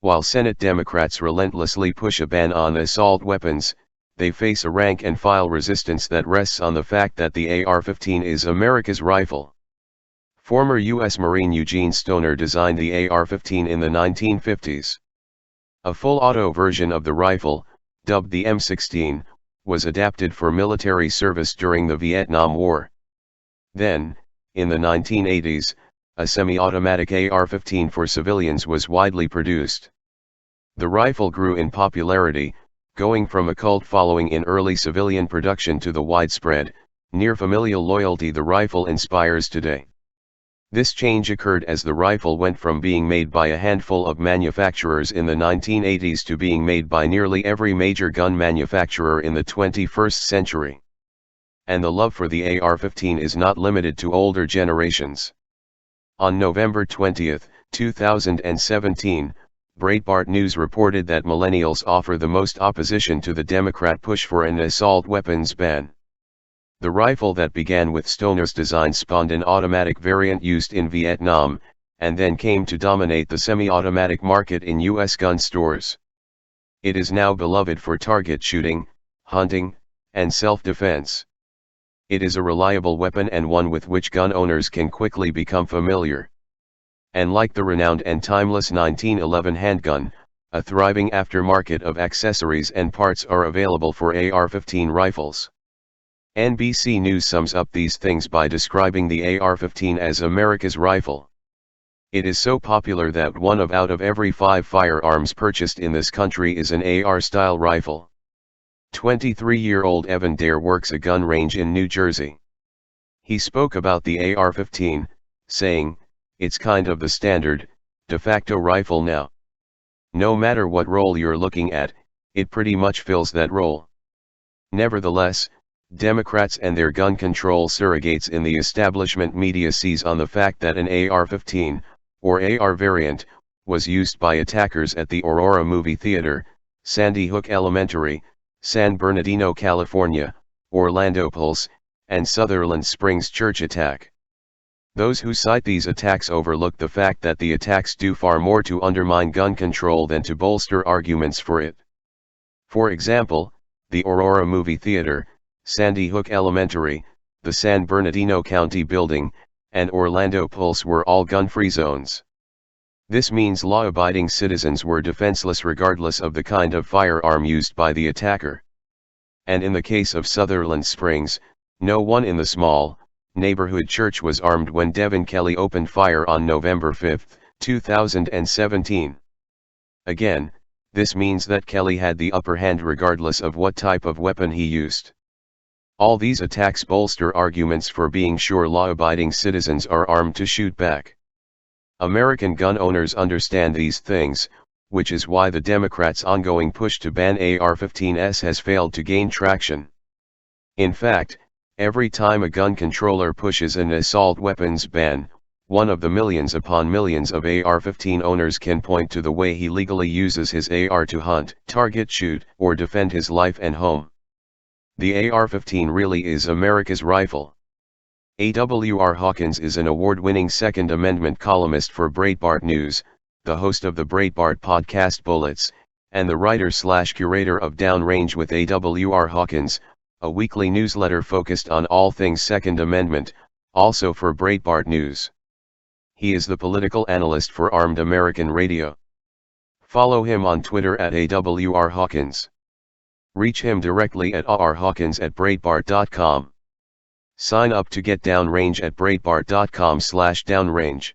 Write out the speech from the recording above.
While Senate Democrats relentlessly push a ban on assault weapons, they face a rank-and-file resistance that rests on the fact that the AR-15 is America's rifle. Former U.S. Marine Eugene Stoner designed the AR-15 in the 1950s. A full-auto version of the rifle, dubbed the M16, was adapted for military service during the Vietnam War. Then, in the 1980s, a semi-automatic AR-15 for civilians was widely produced. The rifle grew in popularity, going from a cult following in early civilian production to the widespread, near-familial loyalty the rifle inspires today. This change occurred as the rifle went from being made by a handful of manufacturers in the 1980s to being made by nearly every major gun manufacturer in the 21st century. And the love for the AR-15 is not limited to older generations. On November 20, 2017, Breitbart News reported that millennials offer the most opposition to the Democrat push for an assault weapons ban. The rifle that began with Stoner's design spawned an automatic variant used in Vietnam, and then came to dominate the semi-automatic market in U.S. gun stores. It is now beloved for target shooting, hunting, and self-defense. It is a reliable weapon and one with which gun owners can quickly become familiar. And like the renowned and timeless 1911 handgun, a thriving aftermarket of accessories and parts are available for AR-15 rifles. NBC News sums up these things by describing the AR-15 as America's rifle. It is so popular that one out of every 5 firearms purchased in this country is an AR-style rifle. 23-year-old Evan Dare works a gun range in New Jersey. He spoke about the AR-15, saying, "It's kind of the standard, de facto rifle now. No matter what role you're looking at, it pretty much fills that role." Nevertheless, Democrats and their gun control surrogates in the establishment media seize on the fact that an AR-15, or AR variant, was used by attackers at the Aurora movie theater, Sandy Hook Elementary, San Bernardino, California, Orlando Pulse, and Sutherland Springs church attack. Those who cite these attacks overlook the fact that the attacks do far more to undermine gun control than to bolster arguments for it. For example, the Aurora movie theater, Sandy Hook Elementary, the San Bernardino County Building, and Orlando Pulse were all gun-free zones. This means law-abiding citizens were defenseless regardless of the kind of firearm used by the attacker. And in the case of Sutherland Springs, no one in the small, neighborhood church was armed when Devin Kelly opened fire on November 5, 2017. Again, this means that Kelly had the upper hand regardless of what type of weapon he used. All these attacks bolster arguments for being sure law-abiding citizens are armed to shoot back. American gun owners understand these things, which is why the Democrats' ongoing push to ban AR-15s has failed to gain traction. In fact, every time a gun controller pushes an assault weapons ban, one of the millions upon millions of AR-15 owners can point to the way he legally uses his AR to hunt, target shoot, or defend his life and home. The AR-15 really is America's rifle. A.W.R. Hawkins is an award-winning Second Amendment columnist for Breitbart News, the host of the Breitbart podcast Bullets, and the writer/curator of Downrange with A.W.R. Hawkins, a weekly newsletter focused on all things Second Amendment, also for Breitbart News. He is the political analyst for Armed American Radio. Follow him on Twitter at A.W.R. Hawkins. Reach him directly at rhawkins@breitbart.com. Sign up to get Downrange at breitbart.com/downrange.